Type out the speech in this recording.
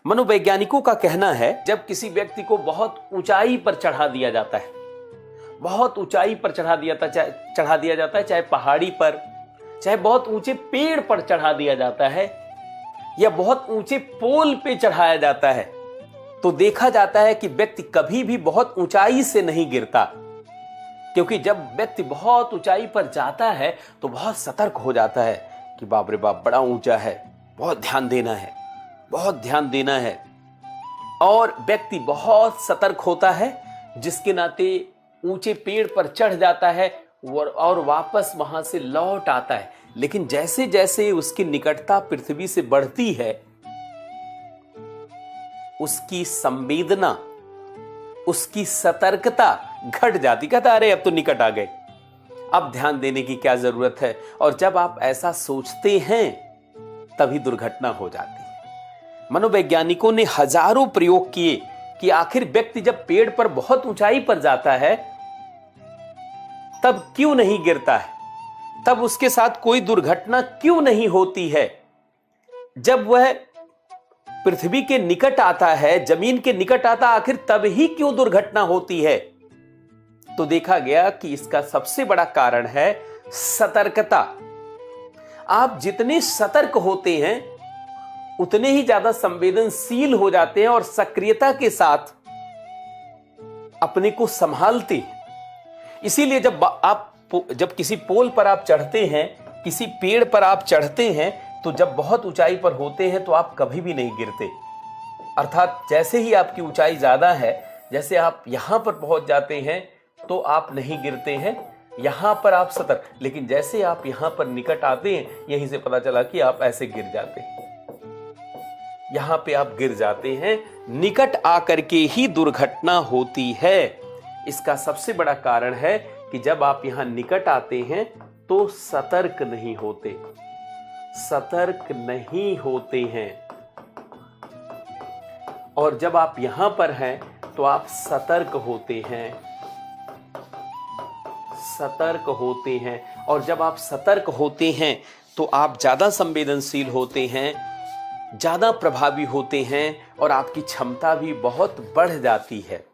मनोवैज्ञानिकों का कहना है जब किसी व्यक्ति को बहुत ऊंचाई पर चढ़ा दिया जाता है, बहुत ऊंचाई पर चढ़ा दिया जाता है, चाहे पहाड़ी पर, चाहे बहुत ऊंचे पेड़ पर चढ़ा दिया जाता है या बहुत ऊंचे पोल पे चढ़ाया जाता है, तो देखा जाता है कि व्यक्ति कभी भी बहुत ऊंचाई से नहीं गिरता। क्योंकि जब व्यक्ति बहुत ऊंचाई पर जाता है तो बहुत सतर्क हो जाता है कि बाप रे बाप बड़ा ऊंचा है, बहुत ध्यान देना है, बहुत ध्यान देना है। और व्यक्ति बहुत सतर्क होता है, जिसके नाते ऊंचे पेड़ पर चढ़ जाता है और वापस वहां से लौट आता है। लेकिन जैसे जैसे उसकी निकटता पृथ्वी से बढ़ती है, उसकी संवेदना, उसकी सतर्कता घट जाती। कहता अरे अब तो निकट आ गए, अब ध्यान देने की क्या जरूरत है। और जब आप ऐसा सोचते हैं तभी दुर्घटना हो जाती है। मनोवैज्ञानिकों ने हजारों प्रयोग किए कि आखिर व्यक्ति जब पेड़ पर बहुत ऊंचाई पर जाता है तब क्यों नहीं गिरता है, तब उसके साथ कोई दुर्घटना क्यों नहीं होती है। जब वह पृथ्वी के निकट आता है, जमीन के निकट आता, आखिर तब ही क्यों दुर्घटना होती है। तो देखा गया कि इसका सबसे बड़ा कारण है सतर्कता। आप जितने सतर्क होते हैं उतने ही ज्यादा संवेदनशील हो जाते हैं और सक्रियता के साथ अपने को संभालते हैं। इसीलिए जब किसी पोल पर आप चढ़ते हैं, किसी पेड़ पर आप चढ़ते हैं, तो जब बहुत ऊंचाई पर होते हैं तो आप कभी भी नहीं गिरते। अर्थात जैसे ही आपकी ऊंचाई ज्यादा है, जैसे आप यहां पर पहुंच जाते हैं तो आप नहीं गिरते हैं, यहां पर आप सतर्क। लेकिन जैसे आप यहां पर निकट आते हैं, यहीं से पता चला कि आप ऐसे गिर जाते हैं, यहां पे आप गिर जाते हैं। निकट आकर के ही दुर्घटना होती है। इसका सबसे बड़ा कारण है कि जब आप यहां निकट आते हैं तो सतर्क नहीं होते, सतर्क नहीं होते हैं। और जब आप यहां पर हैं तो आप सतर्क होते हैं, सतर्क होते हैं। और जब आप सतर्क होते हैं तो आप ज्यादा संवेदनशील होते हैं, ज्यादा प्रभावी होते हैं और आपकी क्षमता भी बहुत बढ़ जाती है।